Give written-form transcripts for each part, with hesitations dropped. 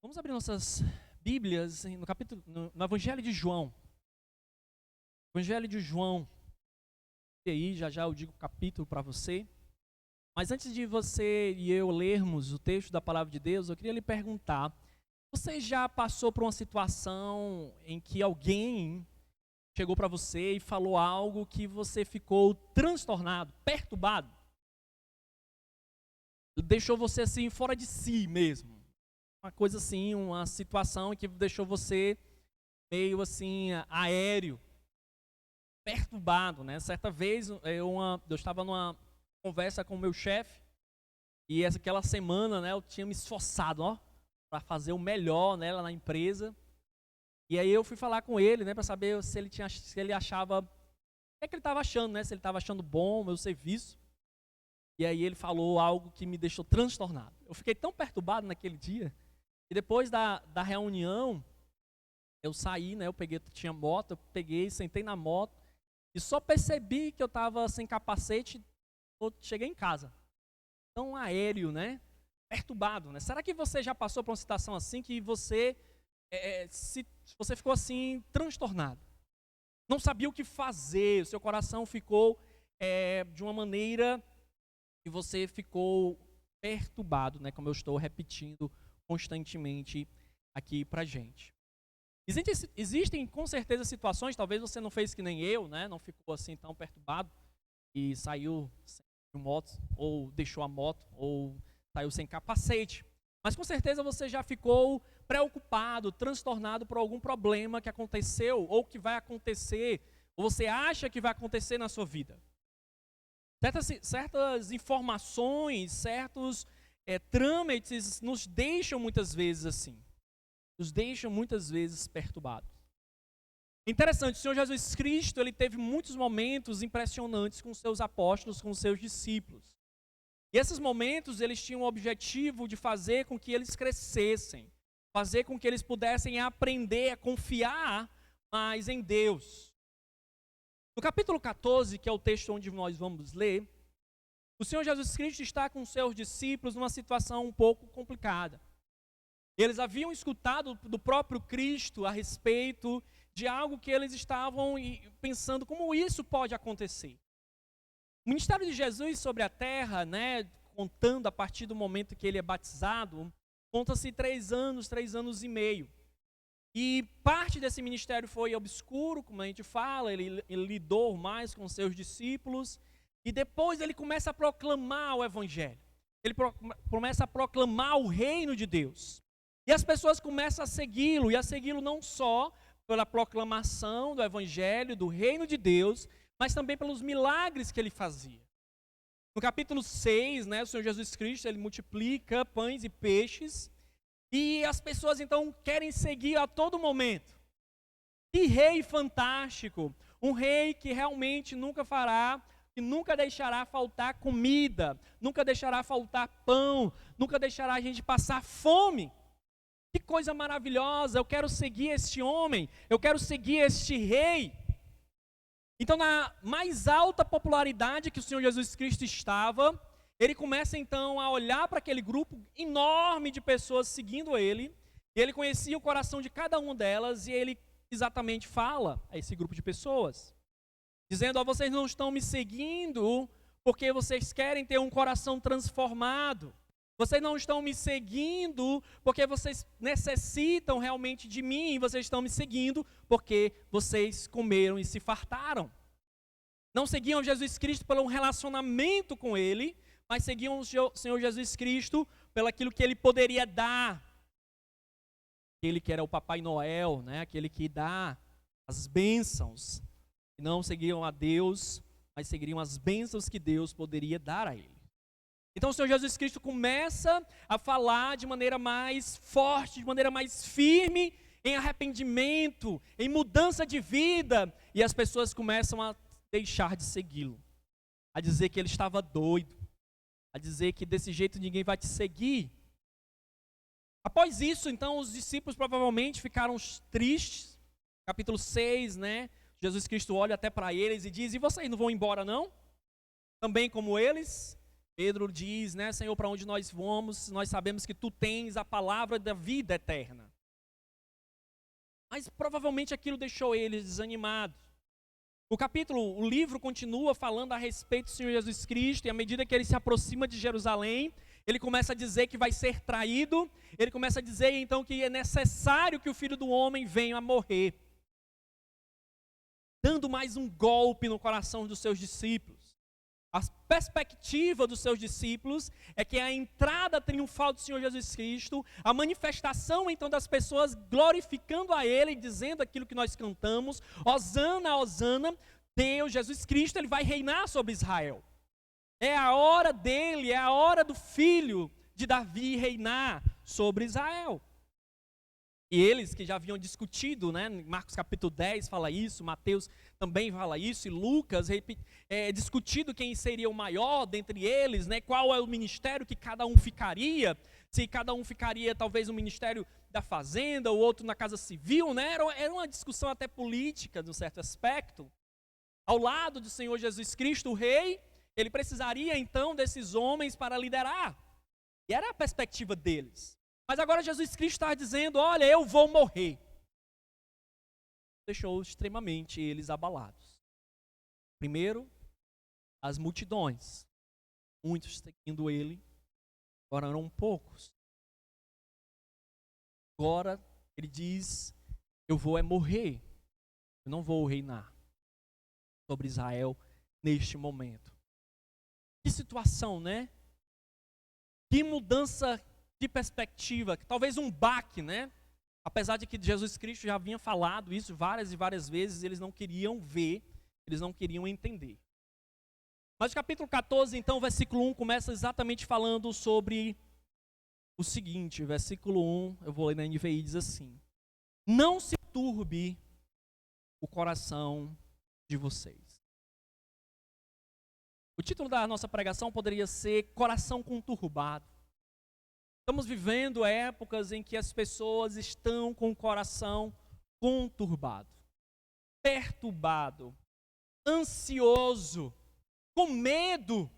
Vamos abrir nossas Bíblias no Evangelho de João. Evangelho de João. E aí, já eu digo o capítulo para você. Mas antes de você e eu lermos o texto da palavra de Deus, eu queria lhe perguntar: você já passou por uma situação em que alguém chegou para você e falou algo que você ficou transtornado, perturbado? Deixou você assim fora de si mesmo. Uma coisa assim, uma situação que deixou você meio assim aéreo, perturbado, né? Certa vez eu estava numa conversa com o meu chefe e aquela semana, né, eu tinha me esforçado, para fazer o melhor, né, lá na empresa. E aí eu fui falar com ele, né, para saber se ele achava, o que ele estava achando, né? Se ele estava achando bom o meu serviço. E aí ele falou algo que me deixou transtornado. Eu fiquei tão perturbado naquele dia. E depois da reunião, eu saí, né? Tinha moto, eu peguei, sentei na moto e só percebi que eu estava sem capacete quando cheguei em casa. Tão aéreo, né? Perturbado, né? Será que você já passou por uma situação assim que você ficou assim transtornado? Não sabia o que fazer, o seu coração ficou de uma maneira que você ficou perturbado, né? Como eu estou repetindo constantemente aqui pra gente. Existem com certeza situações, talvez você não fez que nem eu, né? Não ficou assim tão perturbado e saiu sem moto, ou deixou a moto, ou saiu sem capacete. Mas com certeza você já ficou preocupado, transtornado por algum problema que aconteceu, ou que vai acontecer, ou você acha que vai acontecer na sua vida. Certas informações, certos trâmites nos deixam muitas vezes assim. Nos deixam muitas vezes perturbados. Interessante, o Senhor Jesus Cristo, ele teve muitos momentos impressionantes com seus apóstolos, com seus discípulos. E esses momentos, eles tinham o objetivo de fazer com que eles crescessem, fazer com que eles pudessem aprender a confiar mais em Deus. No capítulo 14, que é o texto onde nós vamos ler, o Senhor Jesus Cristo está com seus discípulos numa situação um pouco complicada. Eles haviam escutado do próprio Cristo a respeito de algo que eles estavam pensando, como isso pode acontecer? O ministério de Jesus sobre a terra, né, contando a partir do momento que ele é batizado, conta-se 3 anos e meio. E parte desse ministério foi obscuro, como a gente fala, ele lidou mais com seus discípulos, e depois ele começa a proclamar o evangelho. Ele começa a proclamar o reino de Deus. E as pessoas começam a segui-lo, e a segui-lo não só pela proclamação do evangelho, do reino de Deus, mas também pelos milagres que ele fazia. No capítulo 6, né, o Senhor Jesus Cristo, ele multiplica pães e peixes, e as pessoas então querem seguir a todo momento. Que rei fantástico, um rei que realmente nunca fará, que nunca deixará faltar comida, nunca deixará faltar pão, nunca deixará a gente passar fome. Que coisa maravilhosa, eu quero seguir este homem, eu quero seguir este rei. Então, na mais alta popularidade que o Senhor Jesus Cristo estava, ele começa então a olhar para aquele grupo enorme de pessoas seguindo ele, e ele conhecia o coração de cada uma delas, e ele exatamente fala a esse grupo de pessoas, dizendo: vocês não estão me seguindo porque vocês querem ter um coração transformado, vocês não estão me seguindo porque vocês necessitam realmente de mim, vocês estão me seguindo porque vocês comeram e se fartaram. Não seguiam Jesus Cristo pelo um relacionamento com ele, mas seguiam o Senhor Jesus Cristo pelo aquilo que ele poderia dar. Aquele que era o Papai Noel, né? Aquele que dá as bênçãos. E não seguiam a Deus, mas seguiriam as bênçãos que Deus poderia dar a ele. Então o Senhor Jesus Cristo começa a falar de maneira mais forte, de maneira mais firme, em arrependimento, em mudança de vida, e as pessoas começam a deixar de segui-lo, a dizer que ele estava doido, a dizer que desse jeito ninguém vai te seguir. Após isso, então, os discípulos provavelmente ficaram tristes. Capítulo 6, né? Jesus Cristo olha até para eles e diz: e vocês não vão embora não? Também como eles? Pedro diz, né, Senhor, para onde nós vamos, nós sabemos que tu tens a palavra da vida eterna. Mas provavelmente aquilo deixou eles desanimados. O livro continua falando a respeito do Senhor Jesus Cristo, e à medida que ele se aproxima de Jerusalém, ele começa a dizer que vai ser traído, ele começa a dizer então que é necessário que o Filho do Homem venha a morrer, dando mais um golpe no coração dos seus discípulos. A perspectiva dos seus discípulos é que a entrada triunfal do Senhor Jesus Cristo, a manifestação então das pessoas glorificando a Ele, dizendo aquilo que nós cantamos, Hosana, Hosana, Deus, Jesus Cristo, Ele vai reinar sobre Israel. É a hora dele, é a hora do filho de Davi reinar sobre Israel. E eles que já haviam discutido, né, Marcos capítulo 10 fala isso, Mateus também fala isso, e Lucas discutido quem seria o maior dentre eles, né, qual é o ministério que cada um ficaria, se cada um ficaria talvez no ministério da fazenda, o outro na casa civil, né, era uma discussão até política, de um certo aspecto. Ao lado do Senhor Jesus Cristo, o rei, ele precisaria então desses homens para liderar, e era a perspectiva deles. Mas agora Jesus Cristo está dizendo, olha, eu vou morrer. Deixou extremamente eles abalados. Primeiro, as multidões. Muitos seguindo ele, agora eram poucos. Agora ele diz, eu vou morrer. Eu não vou reinar sobre Israel neste momento. Que situação, né? Que mudança de perspectiva, talvez um baque, né? Apesar de que Jesus Cristo já havia falado isso várias e várias vezes, eles não queriam ver, eles não queriam entender. Mas o capítulo 14, então, versículo 1, começa exatamente falando sobre o seguinte, versículo 1, eu vou ler na NVI, diz assim: não se turbe o coração de vocês. O título da nossa pregação poderia ser Coração Conturbado. Estamos vivendo épocas em que as pessoas estão com o coração conturbado, perturbado, ansioso, com medo.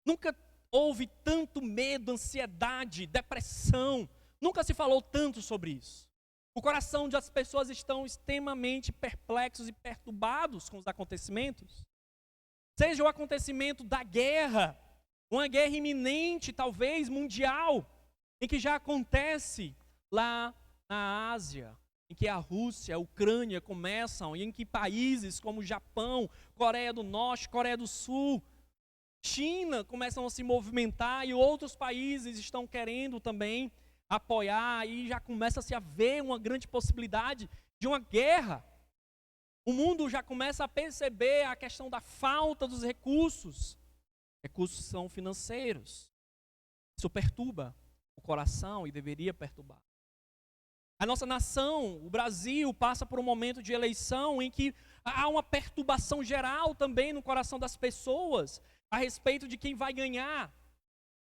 Nunca houve tanto medo, ansiedade, depressão. Nunca se falou tanto sobre isso. O coração das pessoas estão extremamente perplexos e perturbados com os acontecimentos. Seja o acontecimento da guerra, uma guerra iminente, talvez mundial, em que já acontece lá na Ásia, em que a Rússia, a Ucrânia começam, e em que países como Japão, Coreia do Norte, Coreia do Sul, China começam a se movimentar, e outros países estão querendo também apoiar, e já começa-se a ver uma grande possibilidade de uma guerra. O mundo já começa a perceber a questão da falta dos recursos. Recursos são financeiros. Isso perturba o coração e deveria perturbar. A nossa nação, o Brasil, passa por um momento de eleição em que há uma perturbação geral também no coração das pessoas a respeito de quem vai ganhar.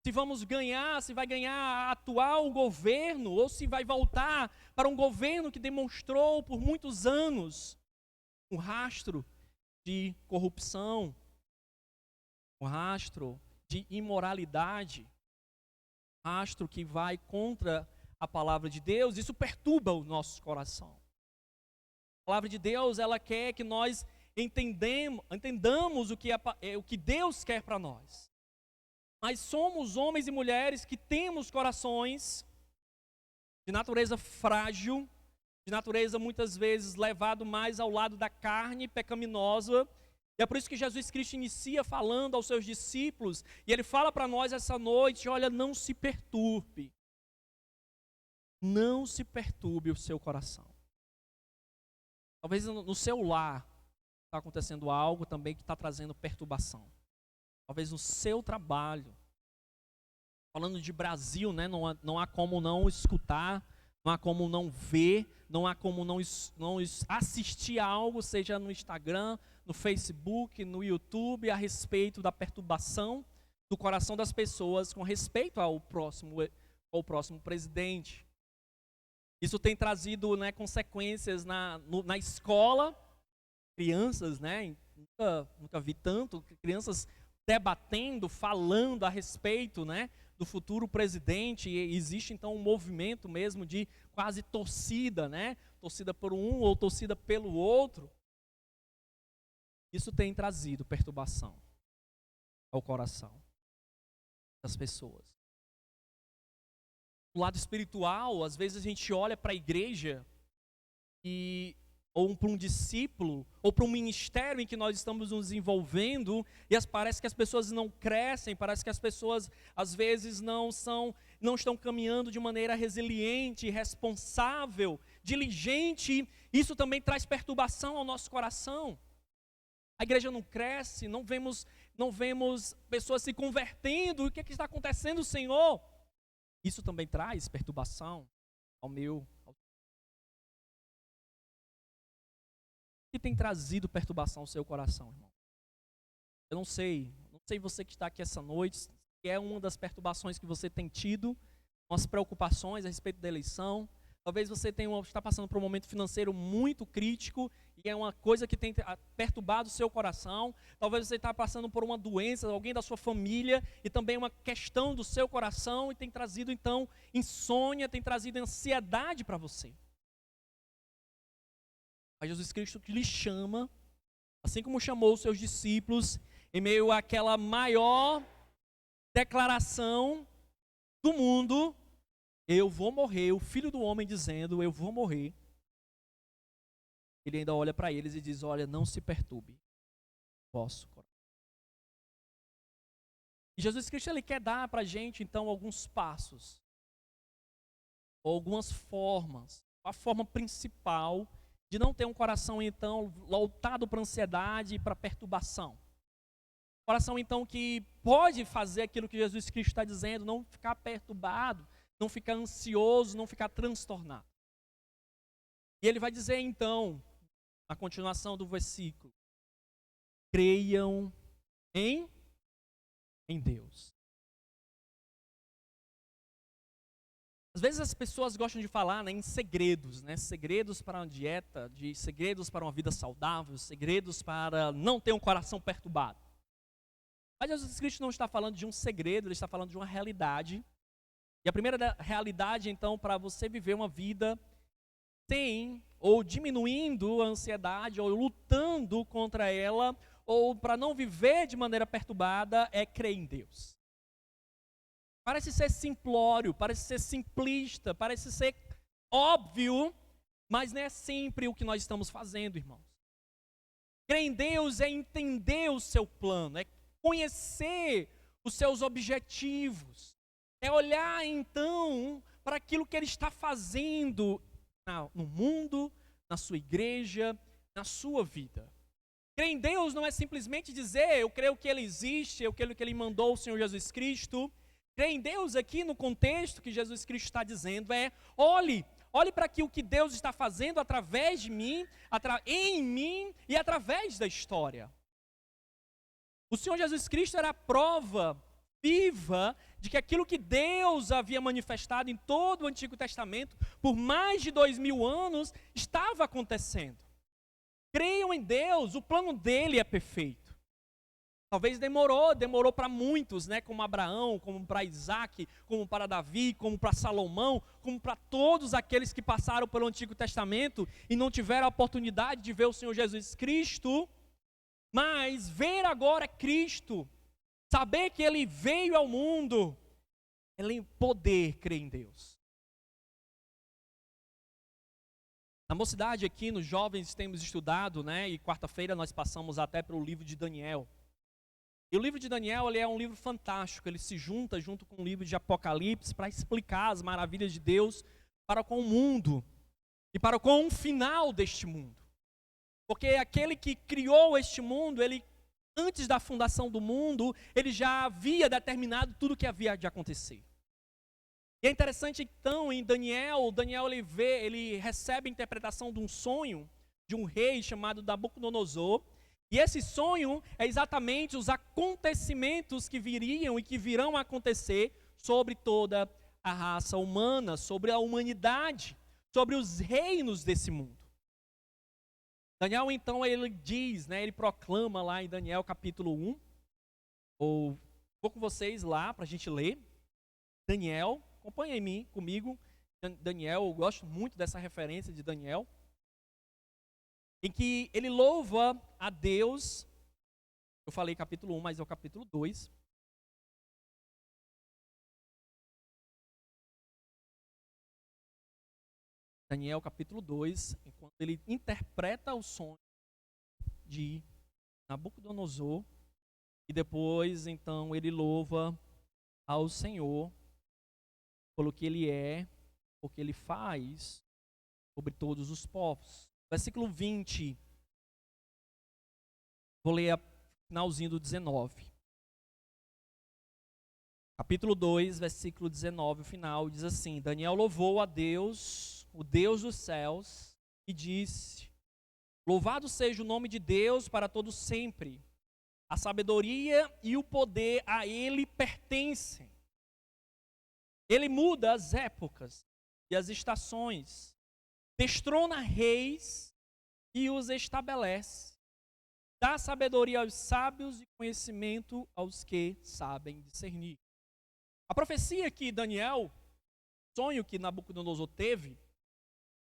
Se vamos ganhar, se vai ganhar a atual governo ou se vai voltar para um governo que demonstrou por muitos anos um rastro de corrupção, um rastro de imoralidade, rastro que vai contra a palavra de Deus. Isso perturba o nosso coração. A palavra de Deus, ela quer que nós entendamos o que Deus quer para nós. Mas somos homens e mulheres que temos corações de natureza frágil, de natureza muitas vezes levado mais ao lado da carne pecaminosa. E é por isso que Jesus Cristo inicia falando aos seus discípulos, e Ele fala para nós essa noite, olha, não se perturbe. Não se perturbe o seu coração. Talvez no seu lar está acontecendo algo também que está trazendo perturbação. Talvez no seu trabalho. Falando de Brasil, né, não há como não escutar, não há como não ver, não há como não assistir a algo, seja no Instagram, no Facebook, no YouTube, a respeito da perturbação do coração das pessoas com respeito ao próximo presidente. Isso tem trazido, né, consequências na escola. Crianças, né, nunca vi tanto, crianças debatendo, falando a respeito, né, do futuro presidente, e existe então um movimento mesmo de quase torcida, né, torcida por um ou torcida pelo outro. Isso tem trazido perturbação ao coração das pessoas. Do lado espiritual, às vezes a gente olha para a igreja ou para um discípulo, ou para um ministério em que nós estamos nos envolvendo, e parece que as pessoas não crescem, parece que as pessoas às vezes não estão caminhando de maneira resiliente, responsável, diligente. Isso também traz perturbação ao nosso coração. A igreja não cresce, não vemos pessoas se convertendo. O que está acontecendo, Senhor? Isso também traz perturbação ao meu. O que tem trazido perturbação ao seu coração, irmão? Eu não sei você que está aqui essa noite, se é uma das perturbações que você tem tido, umas preocupações a respeito da eleição. Talvez você está passando por um momento financeiro muito crítico e é uma coisa que tem perturbado o seu coração. Talvez você está passando por uma doença, alguém da sua família, e também uma questão do seu coração, e tem trazido então insônia, tem trazido ansiedade para você. Mas Jesus Cristo lhe chama, assim como chamou os seus discípulos, em meio àquela maior declaração do mundo: eu vou morrer, o Filho do Homem dizendo, eu vou morrer. Ele ainda olha para eles e diz: olha, não se perturbe vosso coração. E Jesus Cristo, ele quer dar para a gente, então, alguns passos, ou algumas formas. A forma principal de não ter um coração, então, lotado para ansiedade e para perturbação. Coração, então, que pode fazer aquilo que Jesus Cristo está dizendo, não ficar perturbado, não ficar ansioso, não ficar transtornado. E ele vai dizer então, na continuação do versículo: creiam em Deus. Às vezes as pessoas gostam de falar, né, em segredos, né, segredos para uma dieta, segredos para uma vida saudável, segredos para não ter um coração perturbado. Mas Jesus Cristo não está falando de um segredo, ele está falando de uma realidade. E a primeira realidade, então, para você viver uma vida sem, ou diminuindo a ansiedade, ou lutando contra ela, ou para não viver de maneira perturbada, é crer em Deus. Parece ser simplório, parece ser simplista, parece ser óbvio, mas não é sempre o que nós estamos fazendo, irmãos. Crer em Deus é entender o seu plano, é conhecer os seus objetivos, é olhar então para aquilo que Ele está fazendo no mundo, na sua igreja, na sua vida. Crer em Deus não é simplesmente dizer, eu creio que Ele existe, eu creio que Ele mandou o Senhor Jesus Cristo. Crer em Deus aqui no contexto que Jesus Cristo está dizendo é, olhe para aquilo que Deus está fazendo através de mim, em mim e através da história. O Senhor Jesus Cristo era a prova viva de que aquilo que Deus havia manifestado em todo o Antigo Testamento, por mais de 2000 anos, estava acontecendo. Creiam em Deus, o plano dele é perfeito. Talvez demorou para muitos, né, como Abraão, como para Isaac, como para Davi, como para Salomão, como para todos aqueles que passaram pelo Antigo Testamento e não tiveram a oportunidade de ver o Senhor Jesus Cristo, mas ver agora Cristo, saber que Ele veio ao mundo, Ele poder crer em Deus. Na mocidade aqui, nos jovens, temos estudado, né, e quarta-feira nós passamos até para o livro de Daniel. E o livro de Daniel, ele é um livro fantástico, ele se junto com o livro de Apocalipse para explicar as maravilhas de Deus para com o mundo e para com o final deste mundo. Porque aquele que criou este mundo, ele, antes da fundação do mundo, ele já havia determinado tudo o que havia de acontecer. E é interessante então, em Daniel ele recebe a interpretação de um sonho de um rei chamado Nabucodonosor. E esse sonho é exatamente os acontecimentos que viriam e que virão a acontecer sobre toda a raça humana, sobre a humanidade, sobre os reinos desse mundo. Daniel então ele diz, né, ele proclama lá em Daniel capítulo 1, ou vou com vocês lá para a gente ler. Daniel, acompanha em mim, comigo. Daniel, eu gosto muito dessa referência de Daniel, em que ele louva a Deus. Eu falei capítulo 1, mas é o capítulo 2. Daniel, capítulo 2, enquanto ele interpreta o sonho de Nabucodonosor, e depois, então, ele louva ao Senhor pelo que ele é, o que ele faz sobre todos os povos. Versículo 20, vou ler a finalzinho do 19. Capítulo 2, versículo 19, o final, diz assim: Daniel louvou a Deus, o Deus dos céus, e disse: Louvado seja o nome de Deus para todo sempre. A sabedoria e o poder a ele pertencem. Ele muda as épocas e as estações, destrona reis e os estabelece. Dá sabedoria aos sábios e conhecimento aos que sabem discernir. A profecia que Daniel, sonho que Nabucodonosor teve,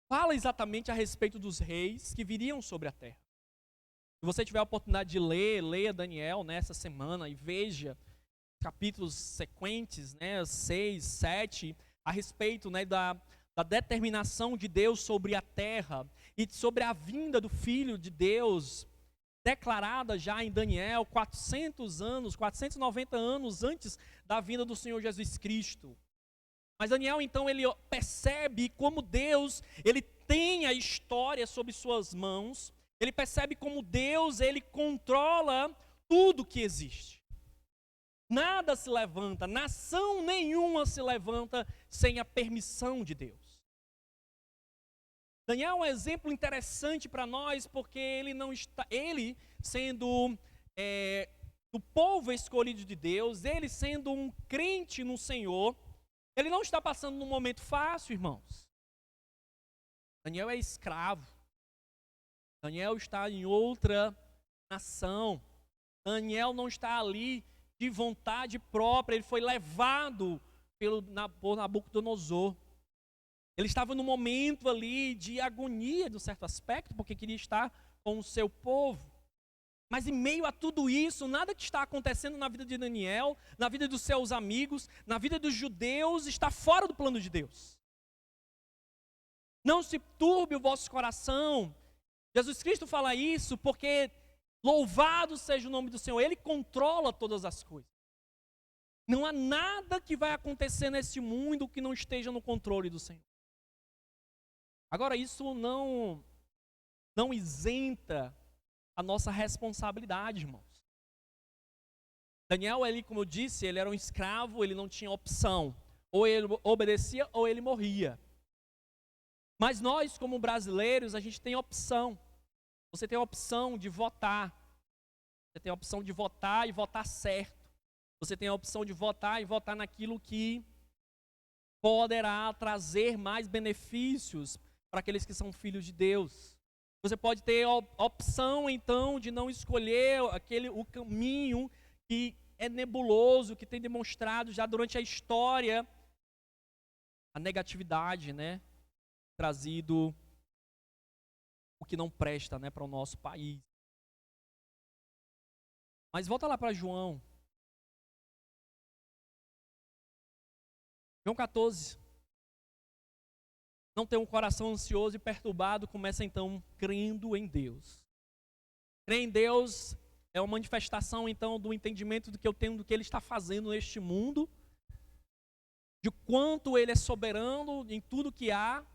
fala exatamente a respeito dos reis que viriam sobre a terra. Se você tiver a oportunidade de ler, leia Daniel nessa semana e veja capítulos sequentes, 6, 7, a respeito da determinação de Deus sobre a terra e sobre a vinda do Filho de Deus, declarada já em Daniel 490 anos antes da vinda do Senhor Jesus Cristo. Mas Daniel, então, ele percebe como Deus, ele tem a história sob suas mãos, ele percebe como Deus, ele controla tudo que existe. Nada se levanta, nação nenhuma se levanta sem a permissão de Deus. Daniel é um exemplo interessante para nós, porque ele não está, ele sendo do povo escolhido de Deus, ele sendo um crente no Senhor, ele não está passando num momento fácil, irmãos. Daniel é escravo. Daniel está em outra nação. Daniel não está ali de vontade própria, ele foi levado por Nabucodonosor. Ele estava num momento ali de agonia, de um certo aspecto, porque queria estar com o seu povo. Mas em meio a tudo isso, nada que está acontecendo na vida de Daniel, na vida dos seus amigos, na vida dos judeus, está fora do plano de Deus. Não se turbe o vosso coração. Jesus Cristo fala isso porque louvado seja o nome do Senhor, Ele controla todas as coisas. Não há nada que vai acontecer nesse mundo que não esteja no controle do Senhor. Agora, isso não isenta a nossa responsabilidade, irmãos. Daniel, ele, como eu disse, ele era um escravo, ele não tinha opção. Ou ele obedecia ou ele morria. Mas nós, como brasileiros, a gente tem opção. Você tem a opção de votar. Você tem a opção de votar e votar certo. Você tem a opção de votar e votar naquilo que poderá trazer mais benefícios para aqueles que são filhos de Deus. Você pode ter a opção, então, de não escolher o caminho que é nebuloso, que tem demonstrado já durante a história a negatividade, trazido o que não presta, para o nosso país. Mas volta lá para João. João 14. Não ter um coração ansioso e perturbado, começa então crendo em Deus. Crer em Deus é uma manifestação então do entendimento do que eu tenho do que Ele está fazendo neste mundo, de quanto Ele é soberano em tudo que há,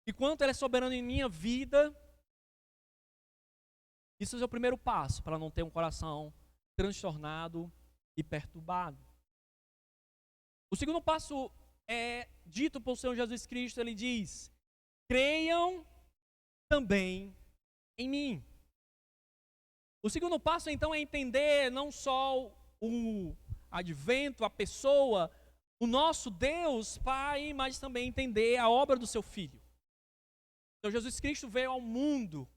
e quanto Ele é soberano em minha vida. Isso é o primeiro passo para não ter um coração transtornado e perturbado. O segundo passo é dito pelo Senhor Jesus Cristo, Ele diz: creiam também em mim. O segundo passo então é entender não só o advento, a pessoa, o nosso Deus Pai, mas também entender a obra do seu Filho. Então Jesus Cristo veio ao mundo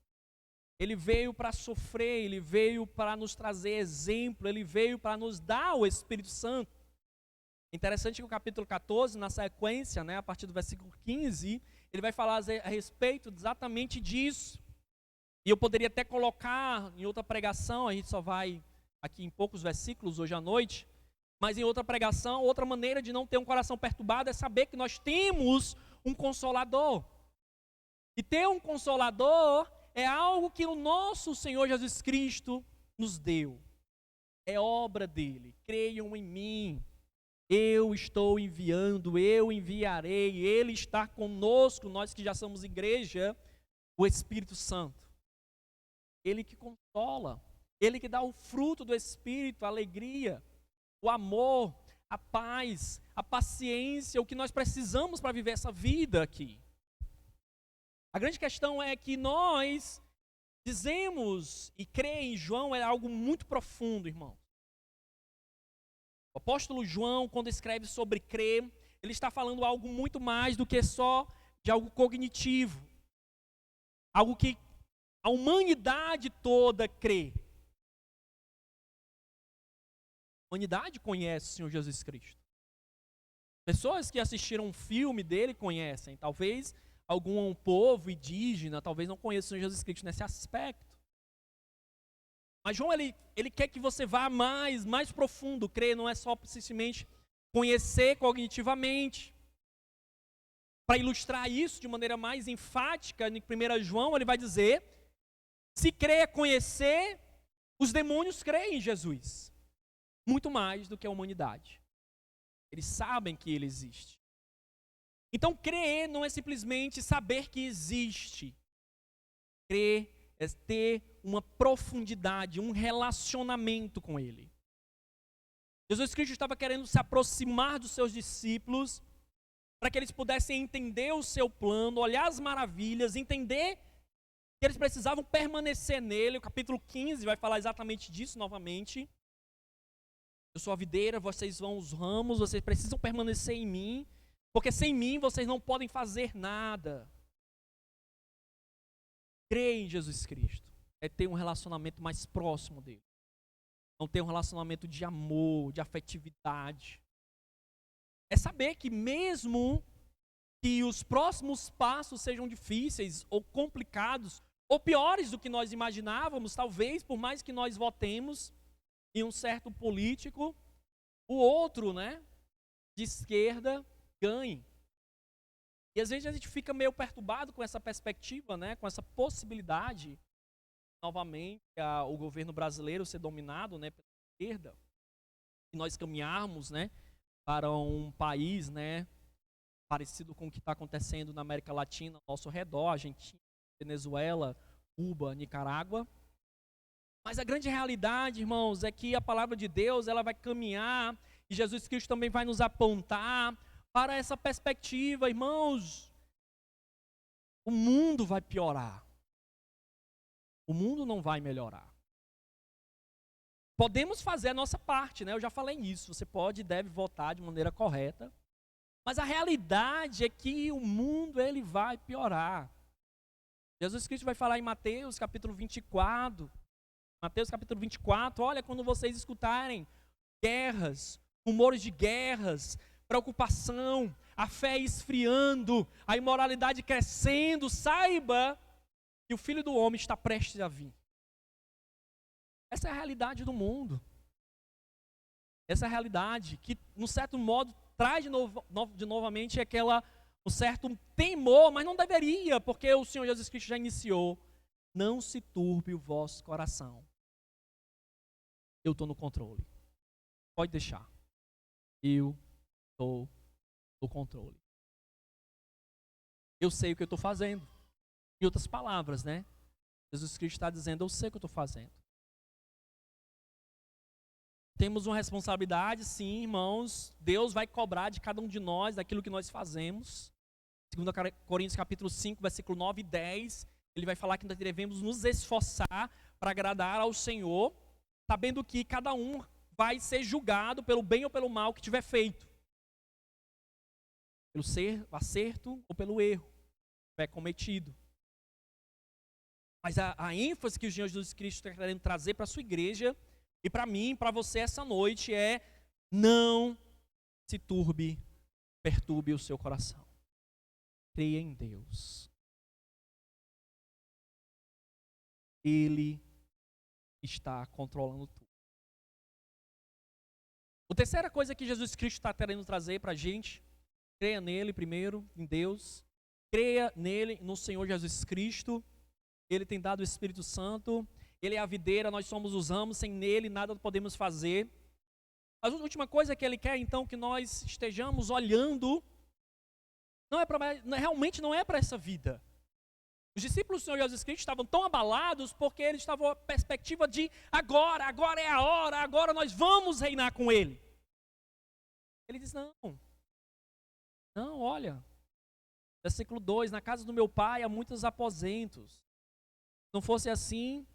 Ele veio para sofrer, ele veio para nos trazer exemplo, ele veio para nos dar o Espírito Santo. Interessante que o capítulo 14, na sequência, né, a partir do versículo 15, ele vai falar a respeito exatamente disso. E eu poderia até colocar em outra pregação, a gente só vai aqui em poucos versículos hoje à noite, mas em outra pregação, outra maneira de não ter um coração perturbado é saber que nós temos um Consolador. E ter um Consolador é algo que o nosso Senhor Jesus Cristo nos deu. É obra dele. Creiam em mim. Eu estou enviando, eu enviarei. Ele está conosco, nós que já somos igreja, o Espírito Santo. Ele que consola. Ele que dá o fruto do Espírito, a alegria, o amor, a paz, a paciência, o que nós precisamos para viver essa vida aqui. A grande questão é que nós dizemos e crer em João é algo muito profundo, irmão. O apóstolo João, quando escreve sobre crer, ele está falando algo muito mais do que só de algo cognitivo. Algo que a humanidade toda crê. A humanidade conhece o Senhor Jesus Cristo. Pessoas que assistiram um filme dele conhecem. Talvez algum povo indígena, talvez não conheça o Senhor Jesus Cristo nesse aspecto. Mas João, ele quer que você vá mais profundo. Crer não é só simplesmente conhecer cognitivamente. Para ilustrar isso de maneira mais enfática, em 1 João, ele vai dizer: se crer é conhecer, os demônios creem em Jesus. Muito mais do que a humanidade. Eles sabem que ele existe. Então, crer não é simplesmente saber que existe. Crer é ter uma profundidade, um relacionamento com ele. Jesus Cristo estava querendo se aproximar dos seus discípulos para que eles pudessem entender o seu plano, olhar as maravilhas, entender que eles precisavam permanecer nele. O capítulo 15 vai falar exatamente disso novamente. Eu sou a videira, vocês vão os ramos, vocês precisam permanecer em mim, porque sem mim vocês não podem fazer nada. Crer em Jesus Cristo é ter um relacionamento mais próximo dele. Não ter um relacionamento de amor, de afetividade. É saber que mesmo que os próximos passos sejam difíceis ou complicados, ou piores do que nós imaginávamos, talvez, por mais que nós votemos em um certo político, o outro, né, de esquerda, ganhe. E às vezes a gente fica meio perturbado com essa perspectiva, né, com essa possibilidade, novamente, o governo brasileiro ser dominado, né, pela esquerda, e nós caminharmos, né, para um país, né, parecido com o que está acontecendo na América Latina, ao nosso redor, Argentina, Venezuela, Cuba, Nicarágua. Mas a grande realidade, irmãos, é que a palavra de Deus, ela vai caminhar, e Jesus Cristo também vai nos apontar para essa perspectiva. Irmãos, o mundo vai piorar. O mundo não vai melhorar. Podemos fazer a nossa parte, né? Eu já falei nisso. Você pode e deve votar de maneira correta. Mas a realidade é que o mundo, ele vai piorar. Jesus Cristo vai falar em Mateus capítulo 24. Mateus capítulo 24, olha, quando vocês escutarem guerras, rumores de guerras, preocupação, a fé esfriando, a imoralidade crescendo, saiba que o Filho do Homem está prestes a vir. Essa é a realidade do mundo. Essa é a realidade que, num certo modo, traz novamente um certo temor, mas não deveria, porque o Senhor Jesus Cristo já iniciou. Não se turbe o vosso coração. Eu estou no controle. Pode deixar. Eu estou no controle. Eu sei o que eu estou fazendo. Em outras palavras, né? Jesus Cristo está dizendo, eu sei o que eu estou fazendo. Temos uma responsabilidade, sim, irmãos. Deus vai cobrar de cada um de nós daquilo que nós fazemos. 2 Coríntios capítulo 5, versículo 9 e 10, ele vai falar que nós devemos nos esforçar para agradar ao Senhor, sabendo que cada um vai ser julgado pelo bem ou pelo mal que tiver feito. Pelo acerto ou pelo erro que tiver cometido. Mas a ênfase que o Senhor Jesus Cristo está querendo trazer para a sua igreja e para mim, para você essa noite é: não se perturbe o seu coração. Creia em Deus. Ele está controlando tudo. A terceira coisa que Jesus Cristo está querendo trazer para a gente: creia nele primeiro, em Deus. Creia nele, no Senhor Jesus Cristo. Ele tem dado o Espírito Santo. Ele é a videira, nós somos os ramos. Sem nele nada podemos fazer. A última coisa que ele quer, então, que nós estejamos olhando, realmente não é para essa vida. Os discípulos do Senhor Jesus Cristo estavam tão abalados porque eles estavam a perspectiva de agora é a hora, agora nós vamos reinar com ele. Ele diz: não, olha, versículo 2, na casa do meu pai há muitos aposentos. Se não fosse assim,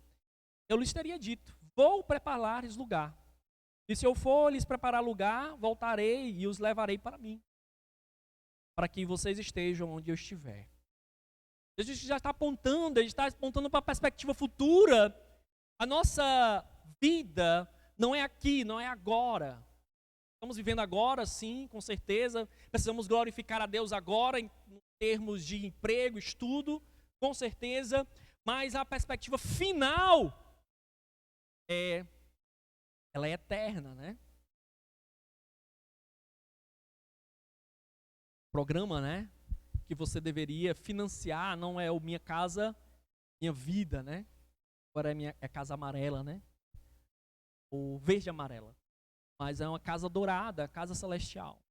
eu lhes teria dito: vou preparar-lhes lugar. E se eu for lhes preparar lugar, voltarei e os levarei para mim, para que vocês estejam onde eu estiver. Jesus já está apontando, ele está apontando para a perspectiva futura. A nossa vida não é aqui, não é agora. Estamos vivendo agora, sim, com certeza. Precisamos glorificar a Deus agora, em termos de emprego, estudo, com certeza. Mas a perspectiva final ela é eterna, né? Programa, né? Que você deveria financiar, não é o Minha Casa, Minha Vida, né? Agora é Casa Amarela, né? Ou Verde e Amarela. Mas é uma casa dourada, casa celestial.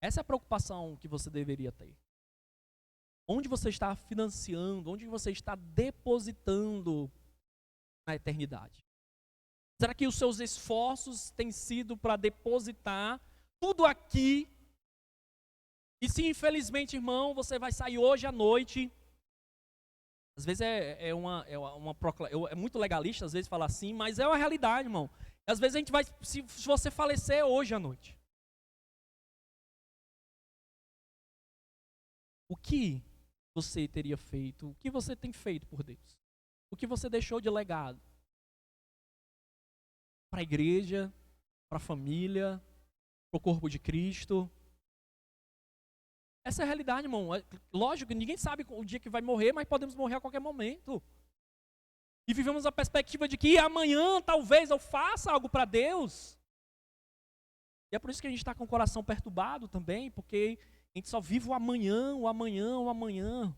Essa é a preocupação que você deveria ter. Onde você está financiando, onde você está depositando na eternidade? Será que os seus esforços têm sido para depositar tudo aqui? E se infelizmente, irmão, você vai sair hoje à noite, às vezes é muito legalista, às vezes falar assim, mas é uma realidade, irmão. Às vezes a gente vai, se você falecer hoje à noite, o que você teria feito? O que você tem feito por Deus? O que você deixou de legado? Para a igreja, para a família, para o corpo de Cristo. Essa é a realidade, irmão. Lógico, ninguém sabe o dia que vai morrer, mas podemos morrer a qualquer momento. E vivemos a perspectiva de que amanhã talvez eu faça algo para Deus. E é por isso que a gente está com o coração perturbado também, porque a gente só vive o amanhã, o amanhã, o amanhã.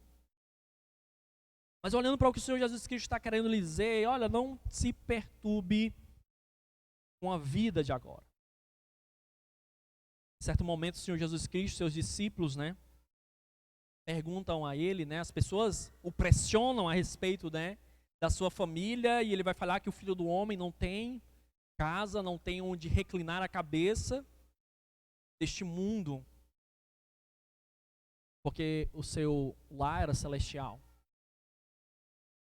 Mas olhando para o que o Senhor Jesus Cristo está querendo lhe dizer, olha, não se perturbe com a vida de agora. Em certo momento, o Senhor Jesus Cristo, seus discípulos, né, perguntam a ele, né, as pessoas o pressionam a respeito, né, da sua família, e ele vai falar que o Filho do Homem não tem casa, não tem onde reclinar a cabeça deste mundo, porque o seu lar era celestial.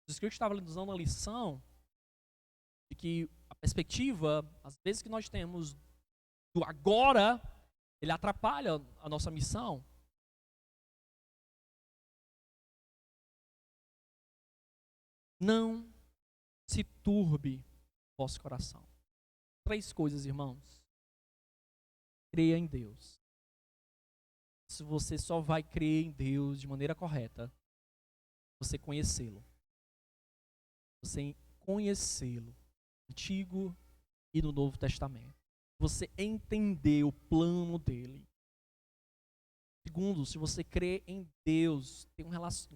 Jesus Cristo estava nos dando uma lição de que a perspectiva, às vezes que nós temos do agora, ele atrapalha a nossa missão. Não se turbe o vosso coração. 3 coisas, irmãos. Creia em Deus. Se você só vai crer em Deus de maneira correta, você conhecê-lo. Você conhecê-lo, no Antigo e no Novo Testamento. Você entender o plano dele. Segundo, se você crê em Deus, tem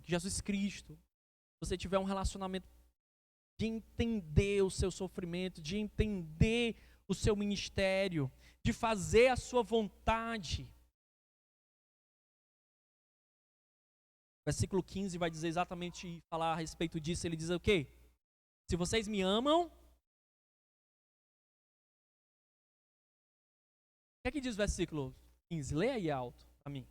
Jesus Cristo, se você tiver um relacionamento de entender o seu sofrimento, de entender o seu ministério, de fazer a sua vontade. Versículo 15 vai dizer exatamente, falar a respeito disso. Ele diz o quê? Se vocês me amam, o que é que diz o versículo 15? Leia aí alto para mim.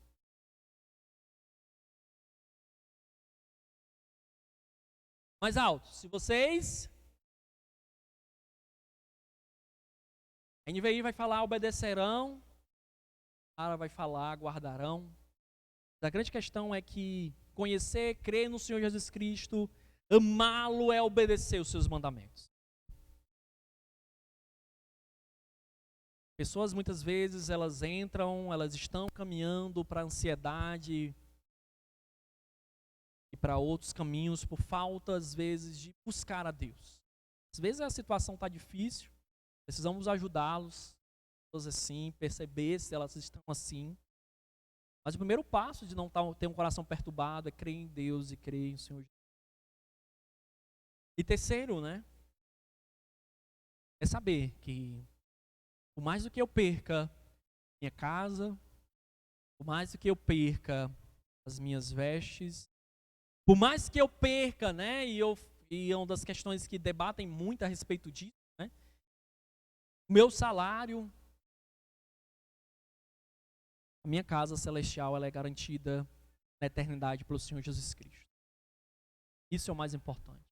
Mais alto. Se vocês... A NVI vai falar obedecerão. A Ara vai falar guardarão. A grande questão é que conhecer, crer no Senhor Jesus Cristo, Amá-lo é obedecer os seus mandamentos. Pessoas muitas vezes elas estão caminhando para a ansiedade e para outros caminhos por falta às vezes de buscar a Deus. Às vezes a situação está difícil, precisamos ajudá-los, assim, perceber se elas estão assim. Mas o primeiro passo de não ter um coração perturbado é crer em Deus e crer em Senhor Jesus. E terceiro, é saber que por mais do que eu perca minha casa, por mais do que eu perca as minhas vestes, por mais que eu perca, e é uma das questões que debatem muito a respeito disso, o meu salário, a minha casa celestial, ela é garantida na eternidade pelo Senhor Jesus Cristo. Isso é o mais importante.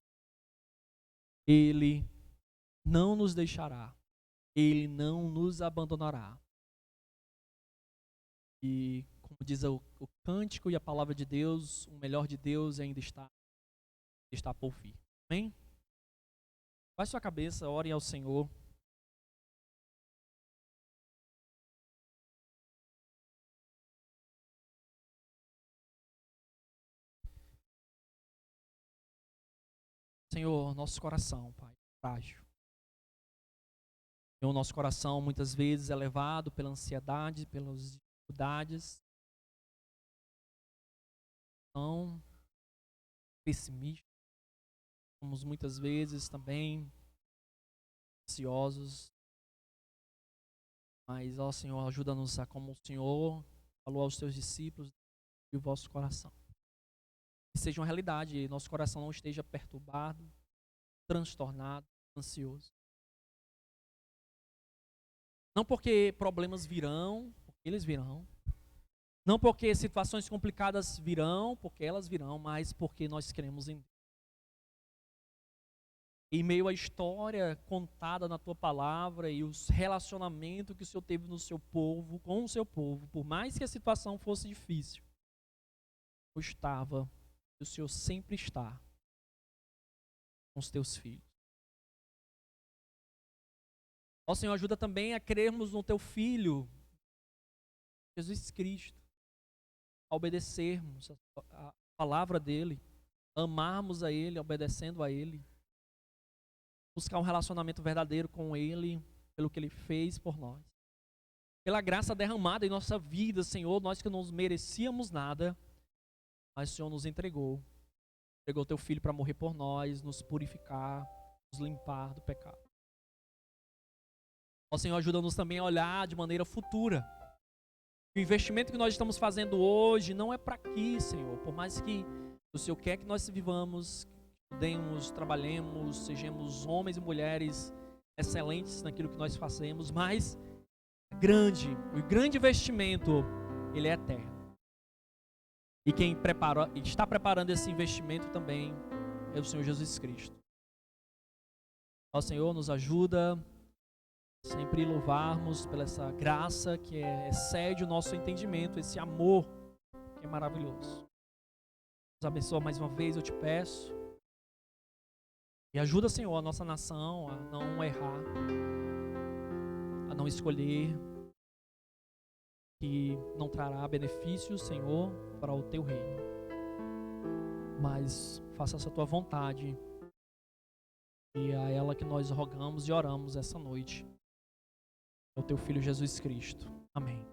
Ele não nos deixará. Ele não nos abandonará. E, como diz o cântico e a palavra de Deus, o melhor de Deus ainda está por vir. Amém? Baixe sua cabeça, orem ao Senhor. Senhor, nosso coração, Pai, frágil. Senhor, nosso coração muitas vezes é levado pela ansiedade, pelas dificuldades. Tão pessimistas. Somos muitas vezes também ansiosos. Mas, ó Senhor, ajuda-nos a, como o Senhor falou aos teus discípulos, e o vosso coração. Que seja uma realidade, nosso coração não esteja perturbado, transtornado, ansioso. Não porque problemas virão, porque eles virão. Não porque situações complicadas virão, porque elas virão, mas porque nós cremos em Deus. Em meio à história contada na tua palavra e os relacionamentos que o Senhor teve no seu povo, com o seu povo, por mais que a situação fosse difícil, eu estava, e o Senhor sempre está com os teus filhos. Ó Senhor, ajuda também a crermos no teu Filho, Jesus Cristo, a obedecermos a palavra dEle, amarmos a Ele, obedecendo a Ele, buscar um relacionamento verdadeiro com Ele, pelo que Ele fez por nós. Pela graça derramada em nossa vida, Senhor, nós que não merecíamos nada, mas o Senhor nos entregou teu Filho para morrer por nós, nos purificar, nos limpar do pecado. Ó Senhor, ajuda-nos também a olhar de maneira futura. O investimento que nós estamos fazendo hoje não é para aqui, Senhor. Por mais que o Senhor quer que nós vivamos, estudemos, trabalhemos, sejamos homens e mulheres excelentes naquilo que nós fazemos, mas o grande investimento, ele é eterno. E quem está preparando esse investimento também é o Senhor Jesus Cristo. Ó Senhor, nos ajuda sempre louvarmos pela essa graça que excede o nosso entendimento, esse amor que é maravilhoso. Nos abençoa mais uma vez, eu te peço. E ajuda, Senhor, a nossa nação a não errar, a não escolher que não trará benefícios, Senhor, para o teu reino. Mas faça essa tua vontade. E a ela que nós rogamos e oramos essa noite. É o teu Filho Jesus Cristo. Amém.